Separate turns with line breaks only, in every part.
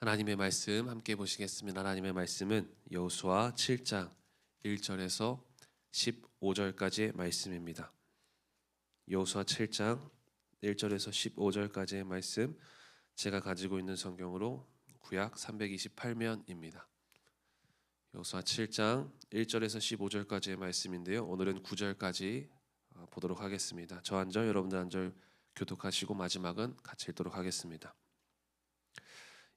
하나님의 말씀 함께 보시겠습니다. 하나님의 말씀은 여호수아 7장 1절에서 15절까지의 말씀입니다. 여호수아 7장 1절에서 15절까지의 말씀, 제가 가지고 있는 성경으로 구약 328면입니다. 여호수아 7장 1절에서 15절까지의 말씀인데요. 오늘은 9절까지 보도록 하겠습니다. 저 한 절, 여러분들 한 절 교독하시고 마지막은 같이 읽도록 하겠습니다.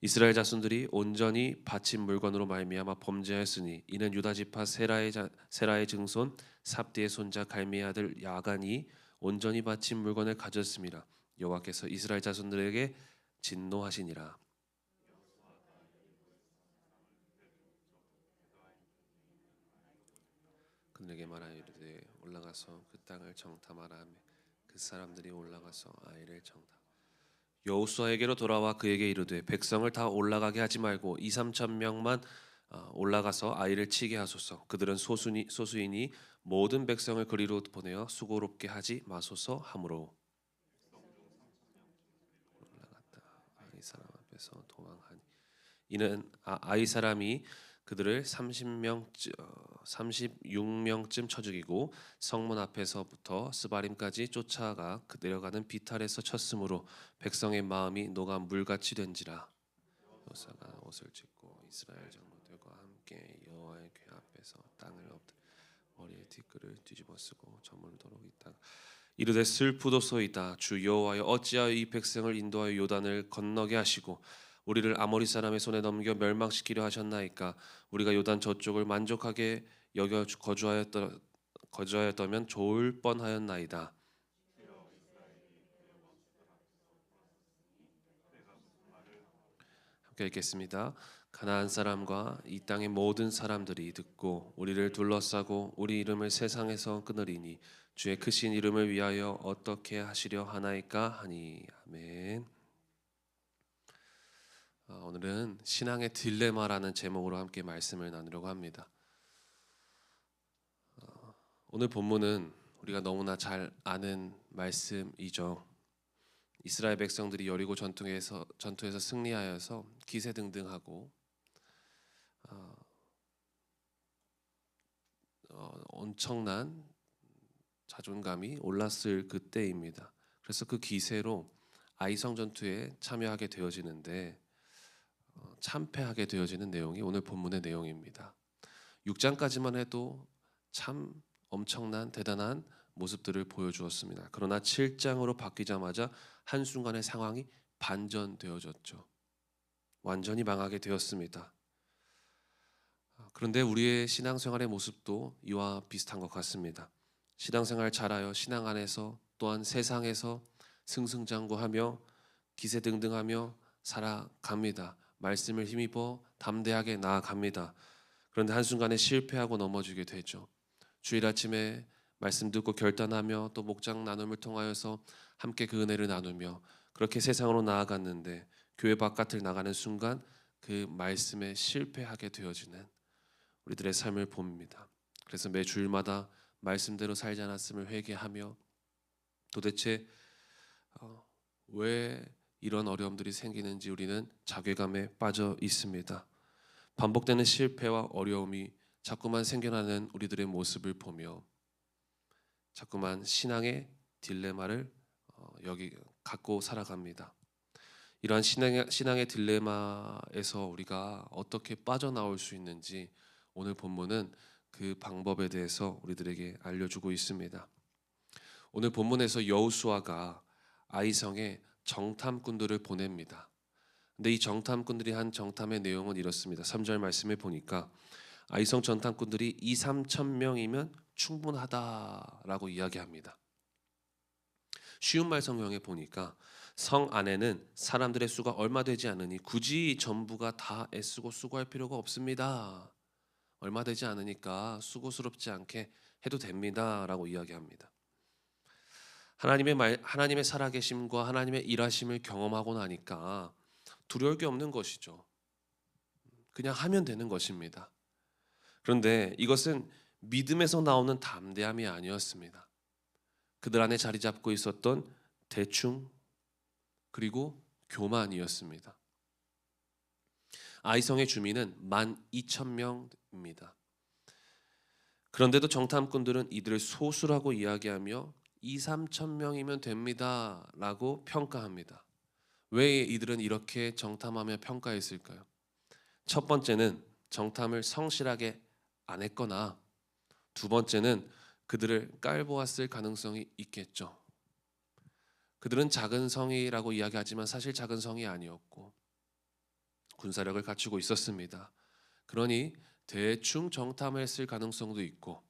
이스라엘 자손들이 온전히 바친 물건으로 말미암아 범죄하였으니 이는 유다 지파 세라의 증손 삽디의 손자 갈미의 아들 야간이 온전히 바친 물건을 가졌습니다. 여호와께서 이스라엘 자손들에게 진노하시니라. 그들에게 말하여 이르되 올라가서 그 땅을 정탐하라 하며 그 사람들이 올라가서 아이를 정탐. 여호수아에게로 돌아와 그에게 이르되 백성을 다 올라가게 하지 말고 2-3천 명만 올라가서 아이를 치게 하소서. 그들은 소수이니 모든 백성을 그리로 보내어 수고롭게 하지 마소서 하므로 올라갔다. 아이 사람 앞에서 도망하니 이는 아이 사람이 그들을 36명쯤 쳐 죽이고 성문 앞에서부터 스바림까지 쫓아가 내려가는 비탈에서 쳤으므로 백성의 마음이 녹아 물같이 된지라. 여호수아가 옷을 찢고 이스라엘 장로들과 함께 여호와의 궤 앞에서 땅을 엎드려 머리에 티끌을 뒤집어 쓰고 저물도록 있다가 이르되 슬프도소이다. 주 여호와여 어찌하여 이 백성을 인도하여 요단을 건너게 하시고 우리를 아모리 사람의 손에 넘겨 멸망시키려 하셨나이까. 우리가 요단 저쪽을 만족하게 여겨 거주하였다면 좋을 뻔하였나이다. 함께 읽겠습니다. 가나안 사람과 이 땅의 모든 사람들이 듣고 우리를 둘러싸고 우리 이름을 세상에서 끊으리니 주의 크신 이름을 위하여 어떻게 하시려 하나이까 하니. 아멘. 오늘은 신앙의 딜레마라는 제목으로 함께 말씀을 나누려고 합니다. 오늘 본문은 우리가 너무나 잘 아는 말씀이죠. 이스라엘 백성들이 여리고 전투에서 승리하여서 기세등등하고 엄청난 자존감이 올랐을 그때입니다. 그래서 그 기세로 아이성 전투에 참여하게 되어지는데 참패하게 되어지는 내용이 오늘 본문의 내용입니다. 6장까지만 해도 참 엄청난 대단한 모습들을 보여주었습니다. 그러나 7장으로 바뀌자마자 한순간에 상황이 반전되어졌죠. 완전히 망하게 되었습니다. 그런데 우리의 신앙생활의 모습도 이와 비슷한 것 같습니다. 신앙생활 잘하여 신앙 안에서 또한 세상에서 승승장구하며 기세등등하며 살아갑니다. 말씀을 힘입어 담대하게 나아갑니다. 그런데 한순간에 실패하고 넘어지게 되죠. 주일 아침에 말씀 듣고 결단하며 또 목장 나눔을 통하여서 함께 그 은혜를 나누며 그렇게 세상으로 나아갔는데 교회 바깥을 나가는 순간 그 말씀에 실패하게 되어지는 우리들의 삶을 봅니다. 그래서 매 주일마다 말씀대로 살지 않았음을 회개하며 도대체 왜 이런 어려움들이 생기는지 우리는 자괴감에 빠져 있습니다. 반복되는 실패와 어려움이 자꾸만 생겨나는 우리들의 모습을 보며 자꾸만 신앙의 딜레마를 갖고 살아갑니다. 이러한 신앙의 딜레마에서 우리가 어떻게 빠져나올 수 있는지 오늘 본문은 그 방법에 대해서 우리들에게 알려주고 있습니다. 오늘 본문에서 여호수아가 아이성에 정탐꾼들을 보냅니다. 근데 이 정탐꾼들이 한 정탐의 내용은 이렇습니다. 3절 말씀에 보니까 아이성 정탐꾼들이 2-3천 명이면 충분하다라고 이야기합니다. 쉬운 말 성경에 보니까 성 안에는 사람들의 수가 얼마 되지 않으니 굳이 전부가 다 애쓰고 수고할 필요가 없습니다. 얼마 되지 않으니까 수고스럽지 않게 해도 됩니다라고 이야기합니다. 하나님의 살아계심과 하나님의 일하심을 경험하고 나니까 두려울 게 없는 것이죠. 그냥 하면 되는 것입니다. 그런데 이것은 믿음에서 나오는 담대함이 아니었습니다. 그들 안에 자리 잡고 있었던 대충 그리고 교만이었습니다. 아이성의 주민은 12,000명입니다. 그런데도 정탐꾼들은 이들을 소수라고 이야기하며 2~3천 명이면 됩니다 라고 평가합니다. 왜 이들은 이렇게 정탐하며 평가했을까요? 첫 번째는 정탐을 성실하게 안 했거나, 두 번째는 그들을 깔보았을 가능성이 있겠죠. 그들은 작은 성이라고 이야기하지만 사실 작은 성이 아니었고 군사력을 갖추고 있었습니다. 그러니 대충 정탐을 했을 가능성도 있고,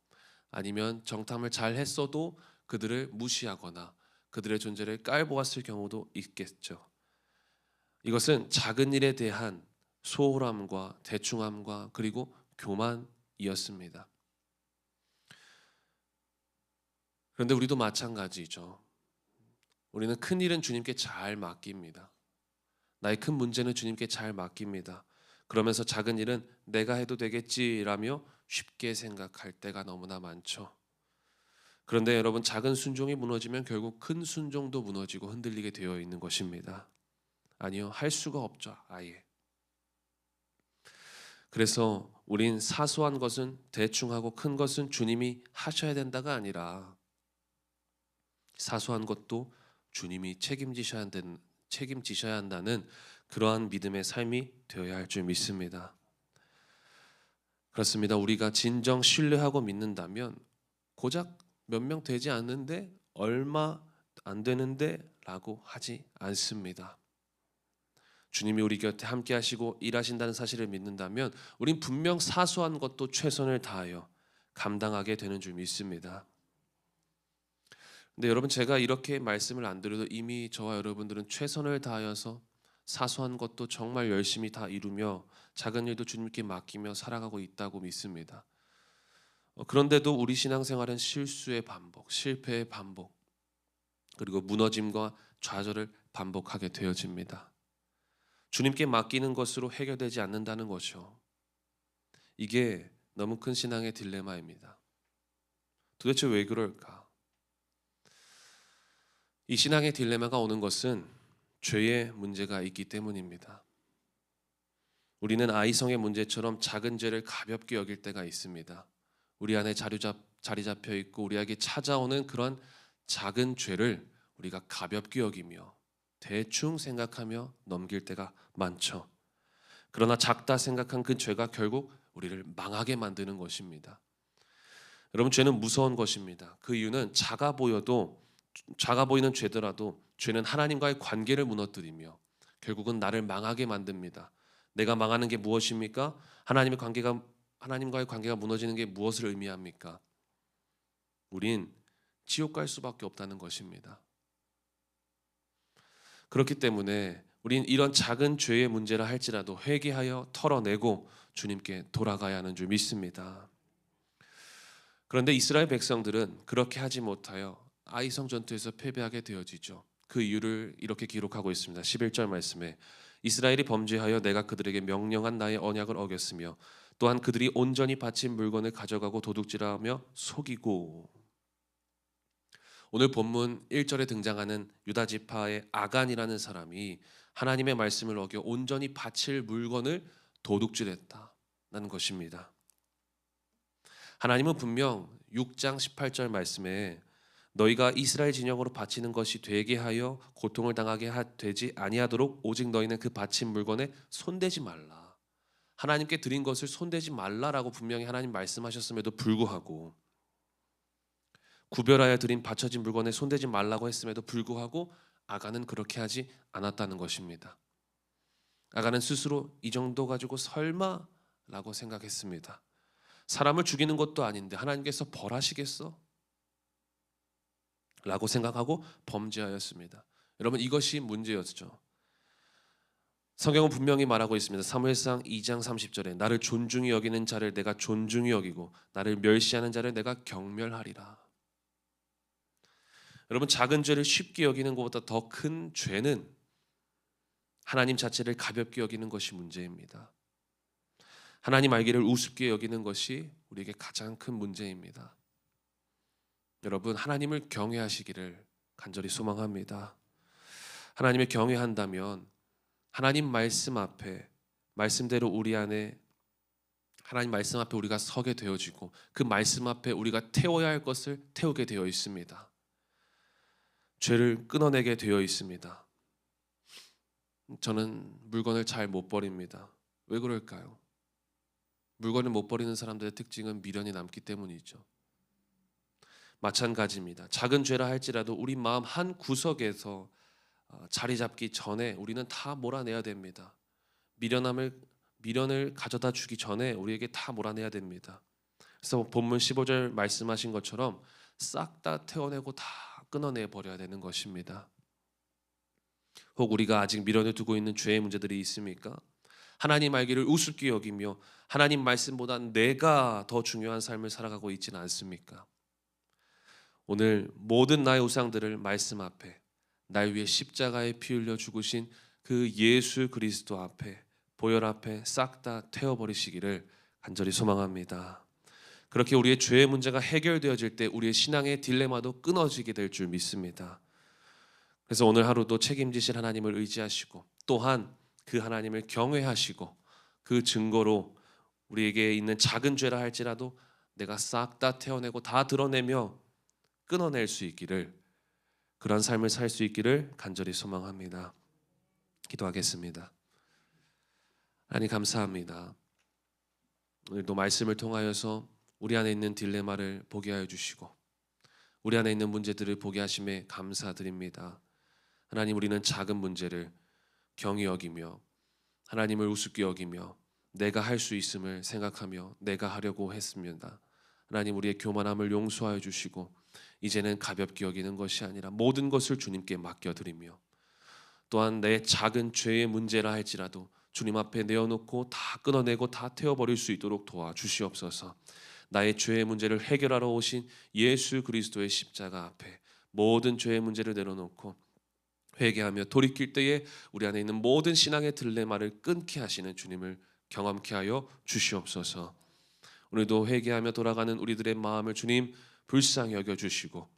아니면 정탐을 잘 했어도 그들을 무시하거나 그들의 존재를 깔보았을 경우도 있겠죠. 이것은 작은 일에 대한 소홀함과 대충함과 그리고 교만이었습니다. 그런데 우리도 마찬가지죠. 우리는 큰 일은 주님께 잘 맡깁니다. 나의 큰 문제는 주님께 잘 맡깁니다. 그러면서 작은 일은 내가 해도 되겠지라며 쉽게 생각할 때가 너무나 많죠. 그런데 여러분, 작은 순종이 무너지면 결국 큰 순종도 무너지고 흔들리게 되어 있는 것입니다. 아니요, 할 수가 없죠, 아예. 그래서 우린 사소한 것은 대충 하고 큰 것은 주님이 하셔야 된다가 아니라, 사소한 것도 주님이 책임지셔야 한다는 그러한 믿음의 삶이 되어야 할 줄 믿습니다. 그렇습니다. 우리가 진정 신뢰하고 믿는다면 고작 몇 명 되지 않는데, 얼마 안 되는데 라고 하지 않습니다. 주님이 우리 곁에 함께 하시고 일하신다는 사실을 믿는다면 우린 분명 사소한 것도 최선을 다하여 감당하게 되는 줄 믿습니다. 근데 여러분, 제가 이렇게 말씀을 안 드려도 이미 저와 여러분들은 최선을 다하여서 사소한 것도 정말 열심히 다 이루며 작은 일도 주님께 맡기며 살아가고 있다고 믿습니다. 그런데도 우리 신앙생활은 실수의 반복, 실패의 반복, 그리고 무너짐과 좌절을 반복하게 되어집니다. 주님께 맡기는 것으로 해결되지 않는다는 것이요, 이게 너무 큰 신앙의 딜레마입니다. 도대체 왜 그럴까? 이 신앙의 딜레마가 오는 것은 죄의 문제가 있기 때문입니다. 우리는 아이성의 문제처럼 작은 죄를 가볍게 여길 때가 있습니다. 우리 안에 자리 잡혀 있고 우리에게 찾아오는 그런 작은 죄를 우리가 가볍게 여기며 대충 생각하며 넘길 때가 많죠. 그러나 작다 생각한 그 죄가 결국 우리를 망하게 만드는 것입니다. 여러분, 죄는 무서운 것입니다. 그 이유는 작아 보이는 죄더라도 죄는 하나님과의 관계를 무너뜨리며 결국은 나를 망하게 만듭니다. 내가 망하는 게 무엇입니까? 하나님과의 관계가 무너지는 게 무엇을 의미합니까? 우린 지옥 갈 수밖에 없다는 것입니다. 그렇기 때문에 우린 이런 작은 죄의 문제라 할지라도 회개하여 털어내고 주님께 돌아가야 하는 줄 믿습니다. 그런데 이스라엘 백성들은 그렇게 하지 못하여 아이성 전투에서 패배하게 되어지죠. 그 이유를 이렇게 기록하고 있습니다. 11절 말씀에 이스라엘이 범죄하여 내가 그들에게 명령한 나의 언약을 어겼으며 또한 그들이 온전히 바친 물건을 가져가고 도둑질하며 속이고. 오늘 본문 1절에 등장하는 유다 지파의 아간이라는 사람이 하나님의 말씀을 어겨 온전히 바칠 물건을 도둑질했다는 것입니다. 하나님은 분명 6장 18절 말씀에 너희가 이스라엘 진영으로 바치는 것이 되게 하여 고통을 당하게 되지 아니하도록 오직 너희는 그 바친 물건에 손대지 말라. 하나님께 드린 것을 손대지 말라라고 분명히 하나님 말씀하셨음에도 불구하고, 구별하여 드린 바쳐진 물건에 손대지 말라고 했음에도 불구하고 아간은 그렇게 하지 않았다는 것입니다. 아간은 스스로 이 정도 가지고 설마라고 생각했습니다. 사람을 죽이는 것도 아닌데 하나님께서 벌하시겠어? 라고 생각하고 범죄하였습니다. 여러분, 이것이 문제였죠. 성경은 분명히 말하고 있습니다. 사무엘상 2장 30절에 나를 존중히 여기는 자를 내가 존중히 여기고 나를 멸시하는 자를 내가 경멸하리라. 여러분, 작은 죄를 쉽게 여기는 것보다 더 큰 죄는 하나님 자체를 가볍게 여기는 것이 문제입니다. 하나님 알기를 우습게 여기는 것이 우리에게 가장 큰 문제입니다. 여러분, 하나님을 경외하시기를 간절히 소망합니다. 하나님을 경외한다면 하나님 말씀 앞에 말씀대로 우리 안에 하나님 말씀 앞에 우리가 서게 되어지고 그 말씀 앞에 우리가 태워야 할 것을 태우게 되어 있습니다. 죄를 끊어내게 되어 있습니다. 저는 물건을 잘 못 버립니다. 왜 그럴까요? 물건을 못 버리는 사람들의 특징은 미련이 남기 때문이죠. 마찬가지입니다. 작은 죄라 할지라도 우리 마음 한 구석에서 자리 잡기 전에 우리는 다 몰아내야 됩니다. 미련을 가져다 주기 전에 우리에게 다 몰아내야 됩니다. 그래서 본문 15절 말씀하신 것처럼 싹 다 태워내고 다 끊어내 버려야 되는 것입니다. 혹 우리가 아직 미련을 두고 있는 죄의 문제들이 있습니까? 하나님 알기를 우습게 여기며 하나님 말씀보다 내가 더 중요한 삶을 살아가고 있지는 않습니까? 오늘 모든 나의 우상들을 말씀 앞에 날 위해 십자가에 피 흘려 죽으신 그 예수 그리스도 앞에 보혈 앞에 싹 다 태워버리시기를 간절히 소망합니다. 그렇게 우리의 죄의 문제가 해결되어질 때 우리의 신앙의 딜레마도 끊어지게 될 줄 믿습니다. 그래서 오늘 하루도 책임지실 하나님을 의지하시고 또한 그 하나님을 경외하시고 그 증거로 우리에게 있는 작은 죄라 할지라도 내가 싹 다 태워내고 다 드러내며 끊어낼 수 있기를, 그런 삶을 살 수 있기를 간절히 소망합니다. 기도하겠습니다. 하나님 감사합니다. 오늘도 말씀을 통하여서 우리 안에 있는 딜레마를 보게 하여 주시고 우리 안에 있는 문제들을 보게 하심에 감사드립니다. 하나님, 우리는 작은 문제를 경히 여기며 하나님을 우습게 여기며 내가 할 수 있음을 생각하며 내가 하려고 했습니다. 하나님, 우리의 교만함을 용서하여 주시고 이제는 가볍게 여기는 것이 아니라 모든 것을 주님께 맡겨드리며 또한 내 작은 죄의 문제라 할지라도 주님 앞에 내어놓고 다 끊어내고 다 태워버릴 수 있도록 도와주시옵소서. 나의 죄의 문제를 해결하러 오신 예수 그리스도의 십자가 앞에 모든 죄의 문제를 내려놓고 회개하며 돌이킬 때에 우리 안에 있는 모든 신앙의 딜레마를 끊게 하시는 주님을 경험케 하여 주시옵소서. 오늘도 회개하며 돌아가는 우리들의 마음을 주님 불쌍히 여겨주시고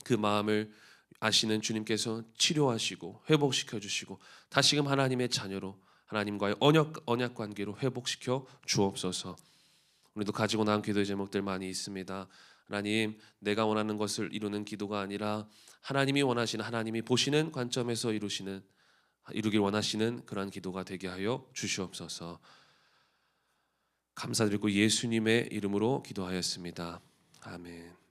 그 마음을 아시는 주님께서 치료하시고 회복시켜 주시고 다시금 하나님의 자녀로 하나님과의 언약 관계로 회복시켜 주옵소서. 우리도 가지고 나온 기도의 제목들 많이 있습니다. 하나님, 내가 원하는 것을 이루는 기도가 아니라 하나님이 원하시는, 하나님이 보시는 관점에서 이루길 원하시는 그러한 기도가 되게 하여 주시옵소서. 감사드리고 예수님의 이름으로 기도하였습니다. 아멘.